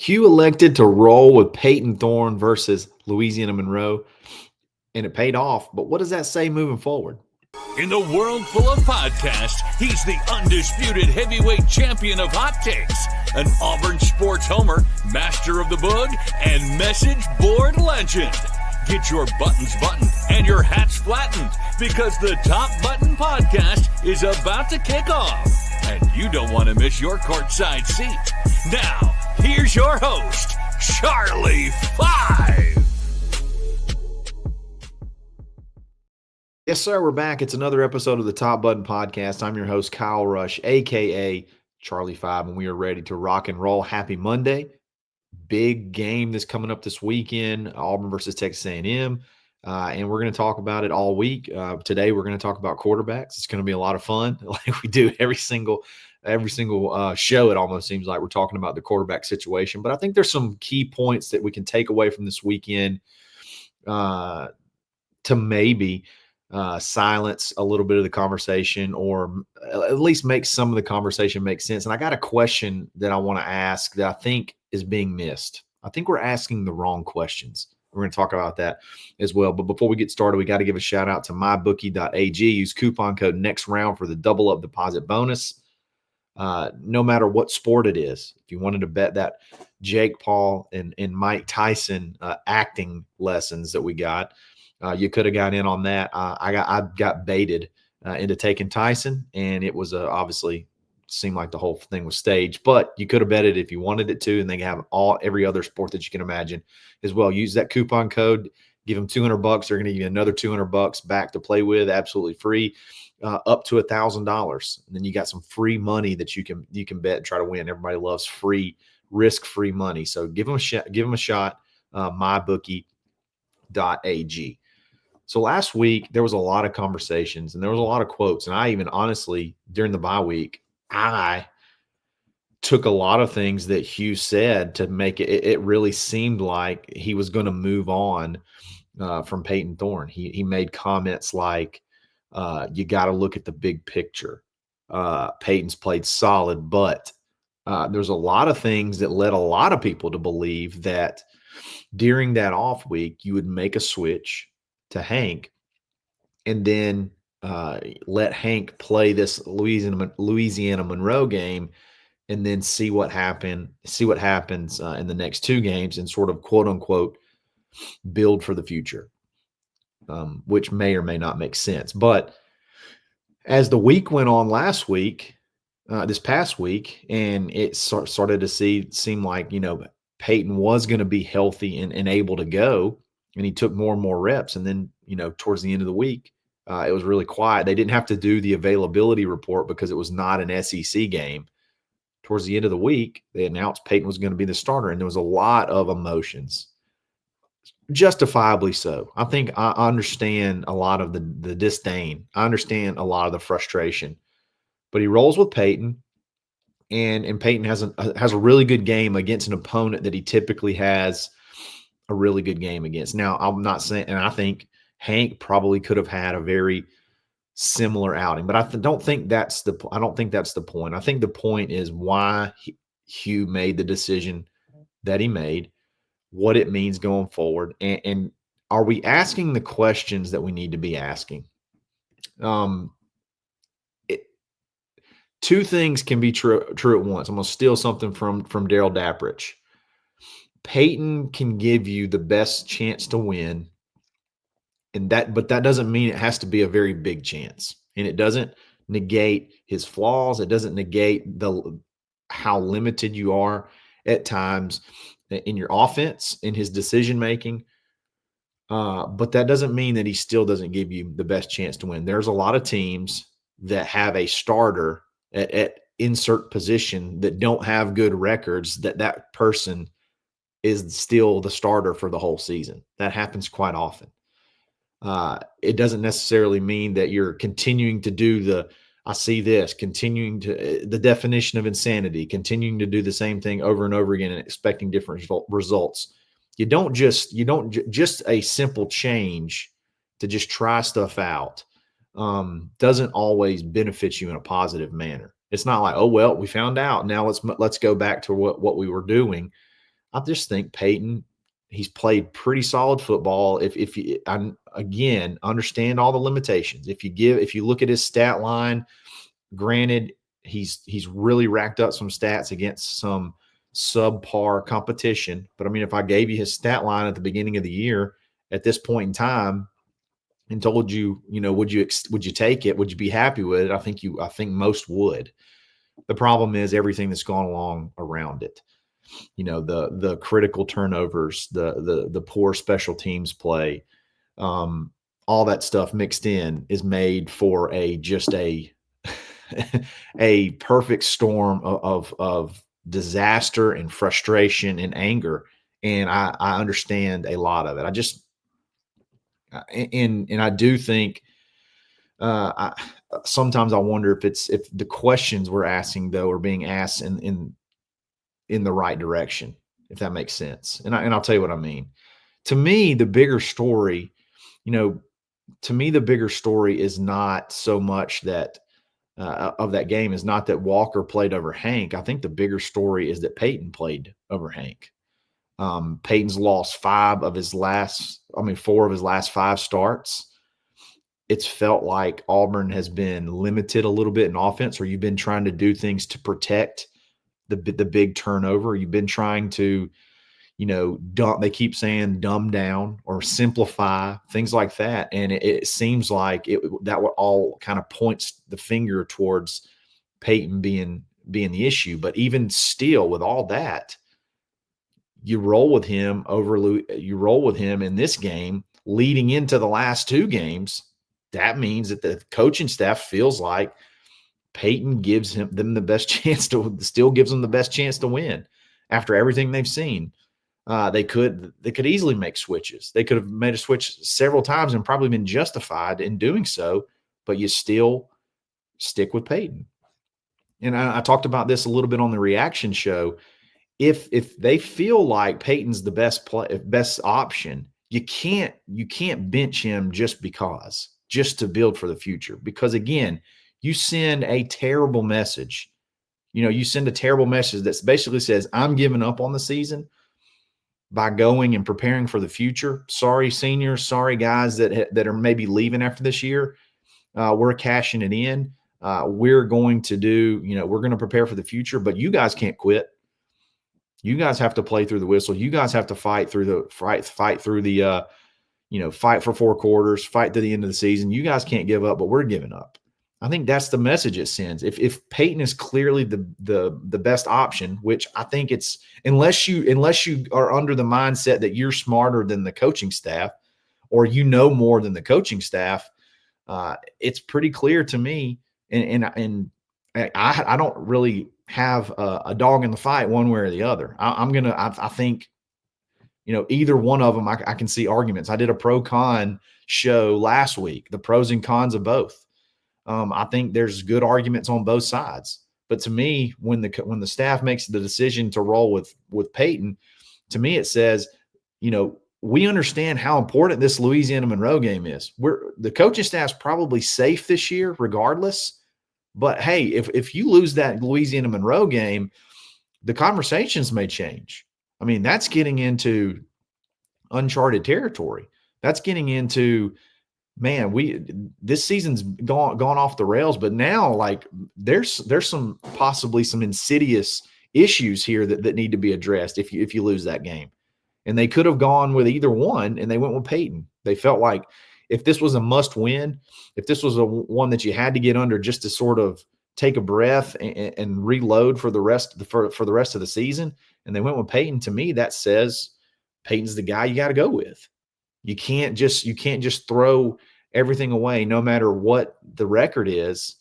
Hugh elected to roll with Payton Thorne versus Louisiana Monroe, and it paid off. But what does that say moving forward? In the world full of podcasts, he's the undisputed heavyweight champion of hot takes, an Auburn sports homer, master of the book, and message board legend. Get your buttons buttoned and your hats flattened because the Top Button Podcast is about to kick off, and you don't want to miss your courtside seat. Now, here's your host, Charlie Five. Yes, sir. We're back. It's another episode of the Top Button Podcast. I'm your host, Kyle Rush, a.k.a. Charlie Five, and we are ready to rock and roll. Happy Monday. Big game that's coming up this weekend, Auburn versus Texas A&M, and we're going to talk about it all week. Today, we're going to talk about quarterbacks. It's going to be a lot of fun, like we do every single show. It almost seems like we're talking about the quarterback situation, but I think there's some key points that we can take away from this weekend to maybe silence a little bit of the conversation, or at least make some of the conversation make sense. And I got a question that I want to ask that I think is being missed. I think we're asking the wrong questions. We're going to talk about that as well. But before we get started, we got to give a shout out to mybookie.ag. Use coupon code next round for the double up deposit bonus. No matter what sport it is, if you wanted to bet that Jake Paul and Mike Tyson acting lessons that we got, you could have got in on that. I got baited into taking Tyson, and it was obviously seemed like the whole thing was staged. But you could have bet it if you wanted it to, and they have every other sport that you can imagine as well. Use that coupon code. Give them $200. They're going to give you another $200 back to play with, absolutely free, up to $1,000. And then you got some free money that you can bet and try to win. Everybody loves free, risk-free money. So give them a shot. Mybookie.ag. So last week, there was a lot of conversations and there was a lot of quotes. And I even honestly, during the bye week, I took a lot of things that Hugh said to make it really seemed like he was going to move on from Payton Thorne. He made comments like, you got to look at the big picture. Payton's played solid, but there's a lot of things that led a lot of people to believe that during that off week, you would make a switch to Hank, and then let Hank play this Louisiana Monroe game, and then see what happens in the next two games, and sort of quote unquote build for the future, which may or may not make sense. But as the week went on this past week, and it started to seem like Payton was going to be healthy and able to go. And he took more and more reps. And then, towards the end of the week, it was really quiet. They didn't have to do the availability report because it was not an SEC game. Towards the end of the week, they announced Payton was going to be the starter. And there was a lot of emotions, justifiably so. I think I understand a lot of the disdain. I understand a lot of the frustration. But he rolls with Payton. And Payton has a really good game against an opponent that he typically has a really good game against. Now, I'm not saying, and I think Hank probably could have had a very similar outing, but I don't think that's the point. I think the point is why Hugh made the decision that he made, what it means going forward, and are we asking the questions that we need to be asking? Two things can be true at once. I'm going to steal something from Daryl Dapprich. Payton can give you the best chance to win, but that doesn't mean it has to be a very big chance, and it doesn't negate his flaws. It doesn't negate how limited you are at times in your offense, in his decision making. But that doesn't mean that he still doesn't give you the best chance to win. There's a lot of teams that have a starter at insert position that don't have good records, that person is still the starter for the whole season. That happens quite often. It doesn't necessarily mean that you're continuing to do the definition of insanity, continuing to do the same thing over and over again and expecting different results. You don't just a simple change to just try stuff out doesn't always benefit you in a positive manner. It's not like, oh, well, we found out. Now let's go back to what we were doing. I just think Payton, he's played pretty solid football. If you, again, understand all the limitations. If you look at his stat line, granted, he's really racked up some stats against some subpar competition. But I mean, if I gave you his stat line at the beginning of the year at this point in time and told you, would you take it? Would you be happy with it? I think most would. The problem is everything that's gone along around it. The critical turnovers, the poor special teams play, all that stuff mixed in is made for just a perfect storm of disaster and frustration and anger. And I understand a lot of it. And I do think sometimes I wonder if the questions we're asking though are being asked in the right direction, if that makes sense. And I'll tell you what I mean. To me, the bigger story, is not so much that of that game is not that Walker played over Hank. I think the bigger story is that Payton played over Hank. Payton's lost 4 of his last 5 starts. It's felt like Auburn has been limited a little bit in offense, or you've been trying to do things to protect the big turnover. You've been trying to, they keep saying dumb down or simplify, things like that. And it seems like that all kind of points the finger towards Payton being the issue. But even still, with all that, you roll with him in this game leading into the last 2 games. That means that the coaching staff feels like Payton gives them the best chance to win after everything they've seen. They could easily make switches. They could have made a switch several times and probably been justified in doing so, but you still stick with Payton. And I talked about this a little bit on the reaction show. If they feel like Payton's the best option, you can't bench him just to build for the future. Because again, you send a terrible message. You send a terrible message that basically says, I'm giving up on the season by going and preparing for the future. Sorry, seniors. Sorry, guys that are maybe leaving after this year. We're cashing it in. We're going to prepare for the future, but you guys can't quit. You guys have to play through the whistle. You guys have to fight through the fight for 4 quarters, fight to the end of the season. You guys can't give up, but we're giving up. I think that's the message it sends. If Payton is clearly the best option, which I think it's, unless you are under the mindset that you're smarter than the coaching staff or more than the coaching staff, it's pretty clear to me. And I don't really have a dog in the fight one way or the other. I think either one of them, I can see arguments. I did a pro-con show last week, the pros and cons of both. I think there's good arguments on both sides. But to me, when the staff makes the decision to roll with Payton, to me it says, we understand how important this Louisiana Monroe game is. The coaching staff's probably safe this year regardless. But hey, if you lose that Louisiana Monroe game, the conversations may change. I mean, that's getting into uncharted territory. That's getting into, man, this season's gone off the rails, but now like there's possibly some insidious issues here that need to be addressed if you lose that game. And they could have gone with either one, and they went with Payton. They felt like if this was a must win, if this was one that you had to get under just to sort of take a breath and reload for the rest of the season, and they went with Payton, to me that says Payton's the guy you got to go with. You can't just throw everything away, no matter what the record is.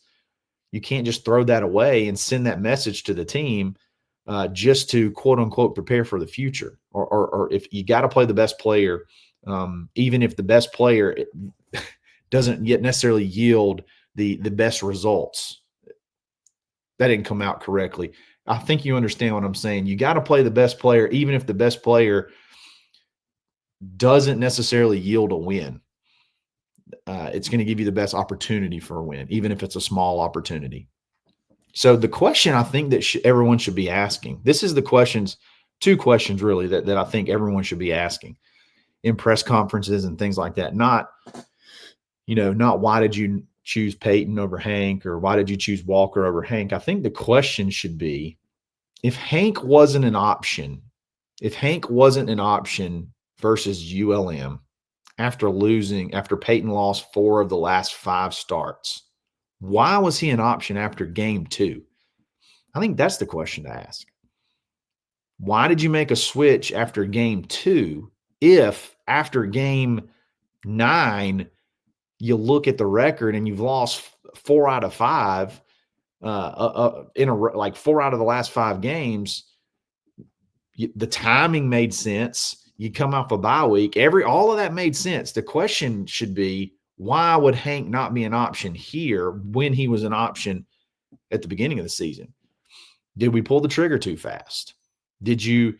You can't just throw that away and send that message to the team just to quote unquote prepare for the future. Or if you got to play the best player, even if the best player doesn't yet necessarily yield the best results. That didn't come out correctly. I think you understand what I'm saying. You got to play the best player, even if the best player doesn't necessarily yield a win. It's going to give you the best opportunity for a win, even if it's a small opportunity. So the question I think that everyone should be asking, this is the questions two questions really that I think everyone should be asking in press conferences and things like that. Not why did you choose Payton over Hank, or why did you choose Walker over Hank? I think the question should be, if Hank wasn't an option versus ULM after Payton lost 4 of the last 5 starts, why was he an option after game 2? I think that's the question to ask. Why did you make a switch after game 2 if after game 9 you look at the record and you've lost 4 out of 5 like 4 out of the last 5 games? The timing made sense. You come off a bye week. All of that made sense. The question should be, why would Hank not be an option here when he was an option at the beginning of the season? Did we pull the trigger too fast? Did you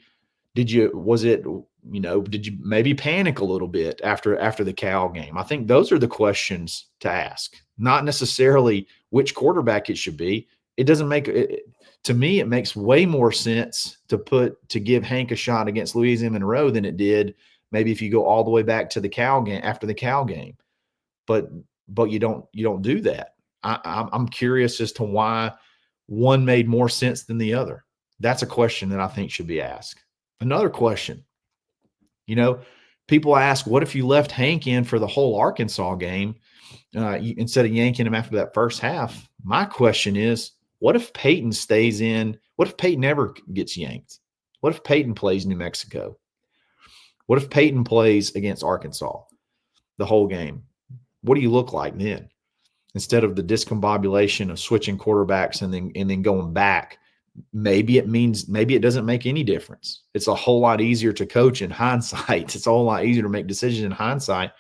maybe panic a little bit after the Cal game? I think those are the questions to ask, not necessarily which quarterback it should be. It doesn't make it. To me, it makes way more sense to give Hank a shot against Louisiana Monroe than it did maybe if you go all the way back to the Cal game, after the Cal game. But you don't do that. I'm curious as to why one made more sense than the other. That's a question that I think should be asked. Another question, people ask, what if you left Hank in for the whole Arkansas game instead of yanking him after that first half? My question is, what if Payton stays in? What if Payton never gets yanked? What if Payton plays New Mexico? What if Payton plays against Arkansas the whole game? What do you look like then? Instead of the discombobulation of switching quarterbacks and then going back, maybe it doesn't make any difference. It's a whole lot easier to coach in hindsight. It's a whole lot easier to make decisions in hindsight.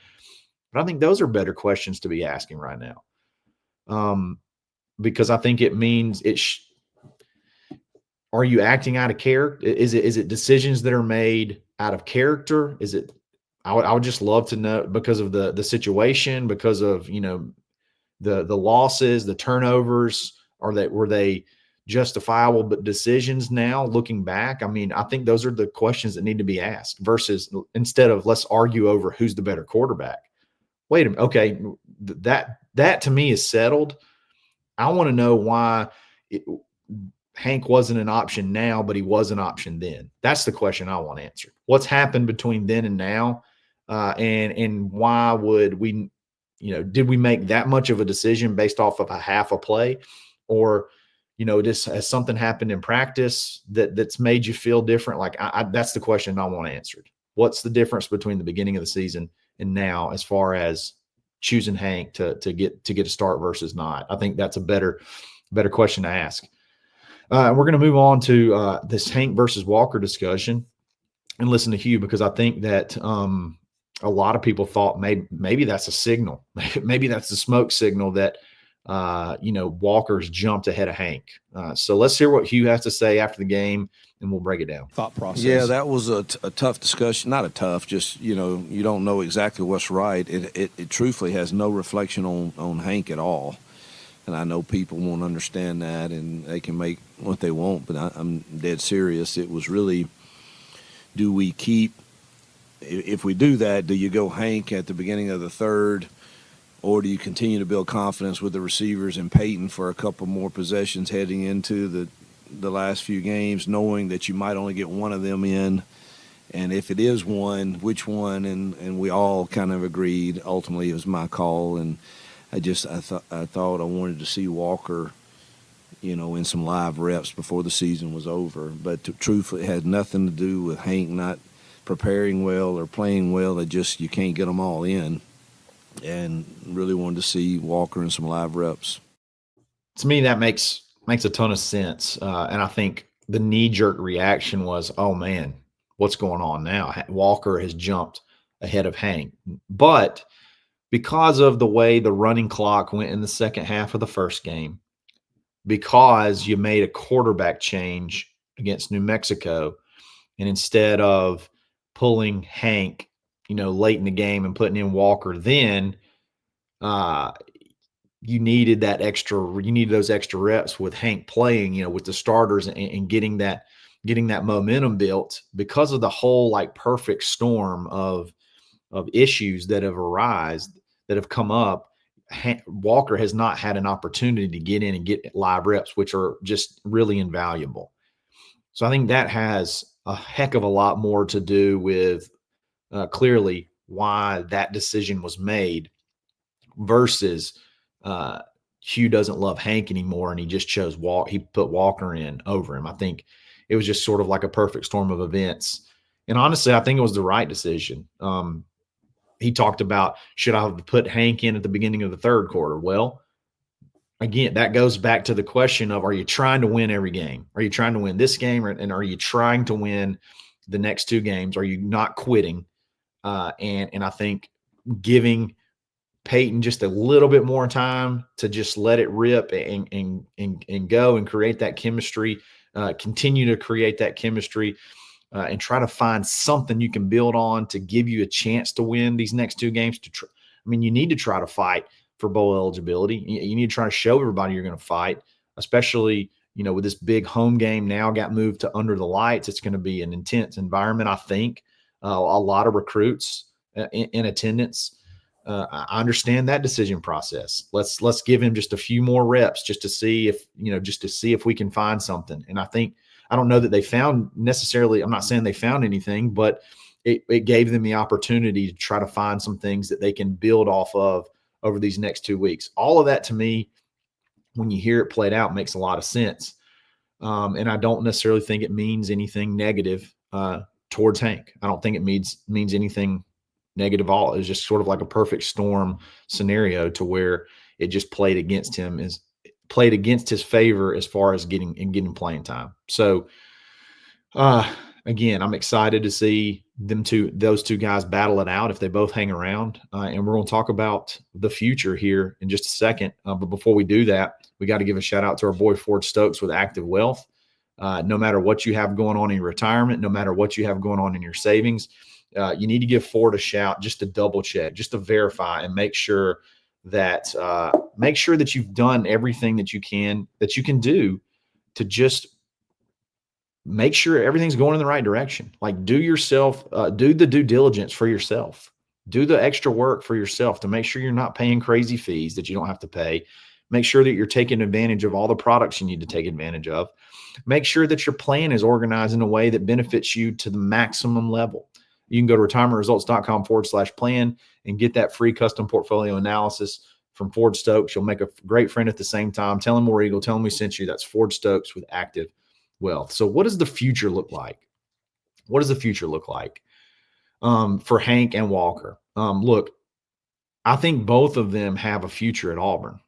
But I think those are better questions to be asking right now. Because I think it means are you acting out of character? Is it decisions that are made out of character? Is it? I would just love to know, because of the situation, because of the losses, the turnovers, were they justifiable but decisions now looking back? I mean, I think those are the questions that need to be asked, versus instead of let's argue over who's the better quarterback. Wait a minute. Okay, that to me is settled. I want to know why Hank wasn't an option now, but he was an option then. That's the question I want answered. What's happened between then and now? And why would we, did we make that much of a decision based off of a half a play? Or, just has something happened in practice that's made you feel different? Like that's the question I want answered. What's the difference between the beginning of the season and now, as far as choosing Hank to get a start versus not? I think that's a better question to ask. We're going to move on to this Hank versus Walker discussion and listen to Hugh, because I think that a lot of people thought maybe that's a signal. Maybe that's the smoke signal that Walker's jumped ahead of Hank. So let's hear what Hugh has to say after the game, and we'll break it down. Thought process. Yeah, that was a tough discussion. Not a tough, just, you don't know exactly what's right. It truthfully has no reflection on Hank at all. And I know people won't understand that, and they can make what they want, but I'm dead serious. It was really, if we do that, do you go Hank at the beginning of the third, or do you continue to build confidence with the receivers and Payton for a couple more possessions heading into the last few games, knowing that you might only get one of them in? And if it is one, which one? And we all kind of agreed. Ultimately, it was my call, and I thought I wanted to see Walker, in some live reps before the season was over. But truthfully, it had nothing to do with Hank not preparing well or playing well. You can't get them all in. And really wanted to see Walker in some live reps. To me, that makes a ton of sense. And I think the knee-jerk reaction was, oh, man, what's going on now? Walker has jumped ahead of Hank. But because of the way the running clock went in the second half of the first game, because you made a quarterback change against New Mexico, and instead of pulling Hank, late in the game and putting in Walker, then you needed those extra reps with Hank playing, with the starters and getting that getting that momentum built because of the whole like perfect storm of issues that have come up. Walker has not had an opportunity to get in and get live reps, which are just really invaluable. So I think that has a heck of a lot more to do with clearly why that decision was made versus Hugh doesn't love Hank anymore and he just chose he put Walker in over him. I think it was just sort of like a perfect storm of events. And honestly, I think it was the right decision. He talked about, should I have put Hank in at the beginning of the third quarter? Well, again, that goes back to the question of, are you trying to win every game? Are you trying to win this game? And are you trying to win the next two games? Are you not quitting? And I think giving Payton just a little bit more time to just let it rip and go and create that chemistry, continue to create that chemistry, and try to find something you can build on to give you a chance to win these next two games. You need to try to fight for bowl eligibility. You need to try to show everybody you're going to fight, especially, with this big home game now got moved to under the lights. It's going to be an intense environment, I think. A lot of recruits in attendance. I understand that decision process. Let's give him just a few more reps just to see if we can find something. And I don't know that they found necessarily, I'm not saying they found anything, but it gave them the opportunity to try to find some things that they can build off of over these next 2 weeks. All of that, to me, when you hear it played out, makes a lot of sense. And I don't necessarily think it means anything negative towards Hank. I don't think it means anything negative at all. It's just sort of like a perfect storm scenario to where it just played against his favor as far as getting playing time. So again, I'm excited to see those two guys battle it out if they both hang around. And we're going to talk about the future here in just a second. But before we do that, we got to give a shout out to our boy Ford Stokes with Active Wealth. No matter what you have going on in your retirement, no matter what you have going on in your savings, you need to give Ford a shout just to double check, just to verify and make sure that you've done everything that you can do to just make sure everything's going in the right direction. Like do the due diligence for yourself, do the extra work for yourself to make sure you're not paying crazy fees that you don't have to pay. Make sure that you're taking advantage of all the products you need to take advantage of. Make sure that your plan is organized in a way that benefits you to the maximum level. You can go to retirementresults.com/plan and get that free custom portfolio analysis from Ford Stokes. You'll make a great friend at the same time. Tell him War Eagle. Tell him we sent you. That's Ford Stokes with Active Wealth. So what does the future look like? What does the future look like for Hank and Walker? Look, I think both of them have a future at Auburn.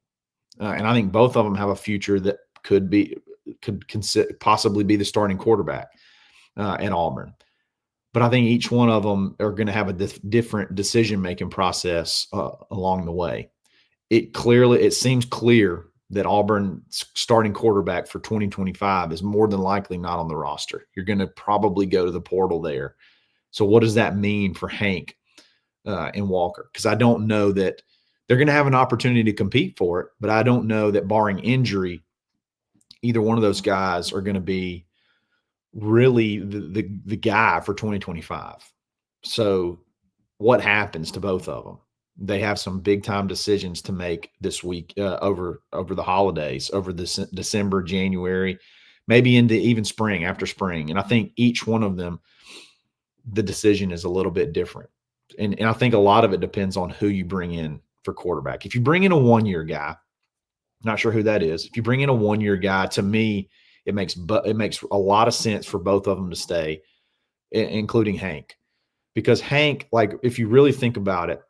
And I think both of them have a future that could possibly be the starting quarterback at Auburn. But I think each one of them are going to have a different decision-making process along the way. It seems clear that Auburn's starting quarterback for 2025 is more than likely not on the roster. You're going to probably go to the portal there. So what does that mean for Hank and Walker? Because I don't know that they're going to have an opportunity to compete for it, but I don't know that barring injury, either one of those guys are going to be really the guy for 2025. So what happens to both of them? They have some big time decisions to make this week over the holidays, over this December, January, maybe into even spring, after spring. And I think each one of them, the decision is a little bit different. And I think a lot of it depends on who you bring in for quarterback. If you bring in a 1-year guy, not sure who that is. If you bring in a 1-year guy, to me, it makes a lot of sense for both of them to stay, including Hank. Because Hank, like, if you really think about it,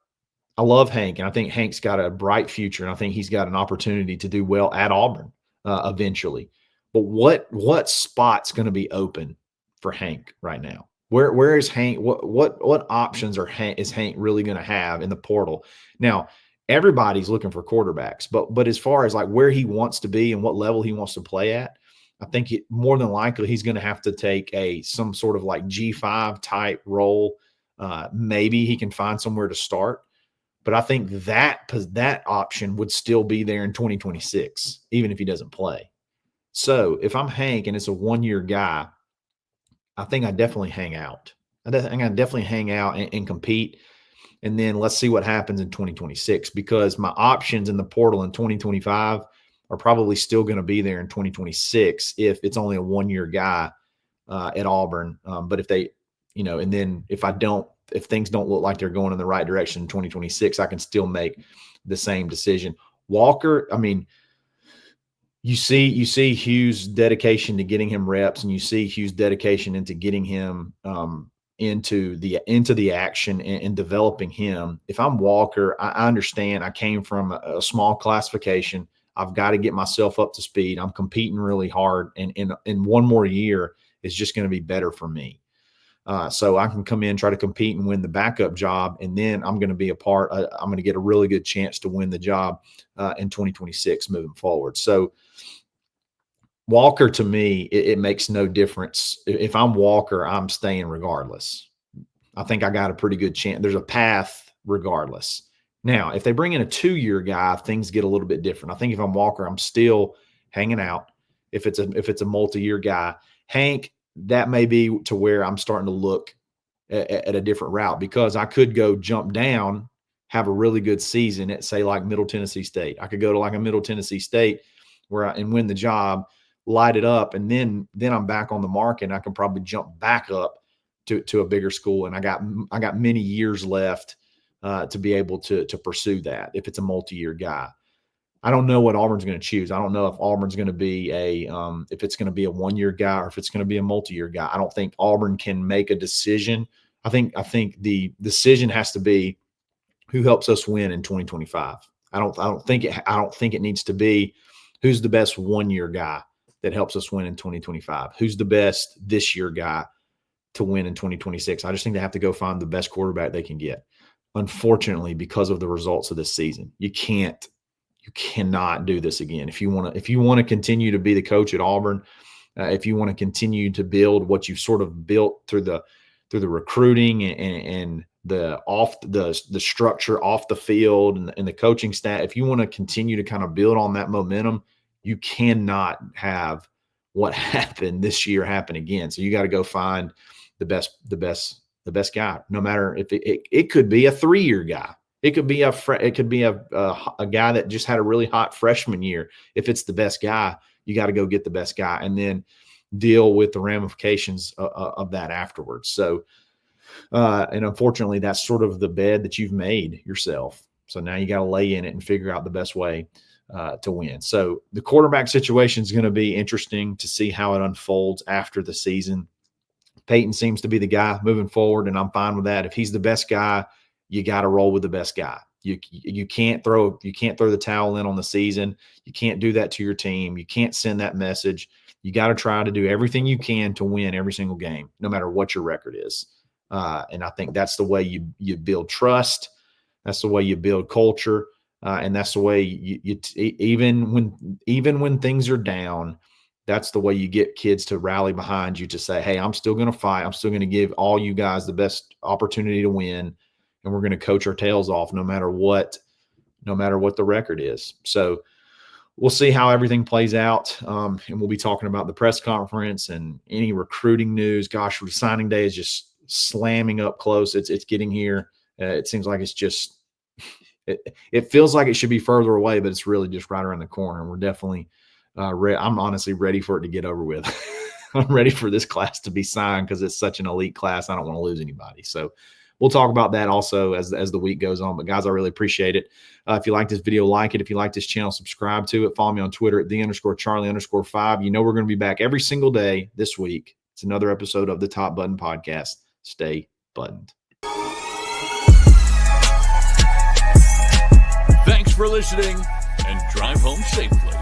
I love Hank, and I think Hank's got a bright future, and I think he's got an opportunity to do well at Auburn eventually. But what spot's going to be open for Hank right now? Where is Hank? What options is Hank really going to have in the portal? Now, everybody's looking for quarterbacks, but as far as like where he wants to be and what level he wants to play at, I think more than likely he's going to have to take some sort of like G5 type role. Maybe he can find somewhere to start. But I think that option would still be there in 2026, even if he doesn't play. So if I'm Hank and it's a 1-year guy, I think I definitely hang out. I think I definitely hang out and compete. And then let's see what happens in 2026, because my options in the portal in 2025 are probably still going to be there in 2026 if it's only a 1-year guy at Auburn. But if they, and then if things don't look like they're going in the right direction in 2026, I can still make the same decision. Walker, I mean, you see Hugh's dedication to getting him reps, and you see Hugh's dedication into getting him into the action and developing him. If I'm Walker, I understand I came from a small classification. I've got to get myself up to speed. I'm competing really hard, and in one more year is just going to be better for me. So I can come in, try to compete and win the backup job, and then I'm going to be I'm going to get a really good chance to win the job in 2026 moving forward. So Walker, to me, it makes no difference. If I'm Walker, I'm staying regardless. I think I got a pretty good chance. There's a path regardless. Now, if they bring in a 2-year guy, things get a little bit different. I think if I'm Walker, I'm still hanging out. If it's a multi-year guy, Hank, that may be to where I'm starting to look at a different route, because I could go jump down, have a really good season at, say, like Middle Tennessee State. I could go to like a Middle Tennessee State and win the job, light it up, and then I'm back on the market, and I can probably jump back up to a bigger school, and I got many years left to be able to pursue that if it's a multi-year guy. I don't know what Auburn's going to choose. I don't know if Auburn's going to be if it's going to be a 1-year guy or if it's going to be a multi-year guy. I don't think Auburn can make a decision. I think the decision has to be who helps us win in 2025. I don't think it needs to be who's the best 1-year guy that helps us win in 2025. Who's the best this year guy to win in 2026? I just think they have to go find the best quarterback they can get. Unfortunately, because of the results of this season, you cannot do this again. If you want to continue to be the coach at Auburn, if you want to continue to build what you've sort of built through the recruiting and the structure off the field and the coaching staff, if you want to continue to kind of build on that momentum, you cannot have what happened this year happen again. So you got to go find the best guy. No matter if it could be a 3-year guy. It could be a guy that just had a really hot freshman year. If it's the best guy, you got to go get the best guy and then deal with the ramifications of that afterwards. So, and unfortunately, that's sort of the bed that you've made yourself. So now you got to lay in it and figure out the best way to win. So the quarterback situation is going to be interesting to see how it unfolds after the season. Payton seems to be the guy moving forward, and I'm fine with that. If he's the best guy, you got to roll with the best guy. You can't throw the towel in on the season. You can't do that to your team. You can't send that message. You got to try to do everything you can to win every single game, no matter what your record is. And I think that's the way you build trust. That's the way you build culture. And that's the way you even when things are down, that's the way you get kids to rally behind you to say, hey, I'm still going to fight. I'm still going to give all you guys the best opportunity to win. And we're going to coach our tails off no matter what the record is. So we'll see how everything plays out. And we'll be talking about the press conference and any recruiting news. Gosh, signing day is just slamming up close. It's getting here. It seems like it's just it feels like it should be further away, but it's really just right around the corner. And we're definitely I'm honestly ready for it to get over with. I'm ready for this class to be signed because it's such an elite class. I don't want to lose anybody. So we'll talk about that also as the week goes on. But, guys, I really appreciate it. If you like this video, like it. If you like this channel, subscribe to it. Follow me on Twitter at @the_Charlie_5. You know we're going to be back every single day this week. It's another episode of the Top Button Podcast. Stay buttoned. Thanks for listening, and drive home safely.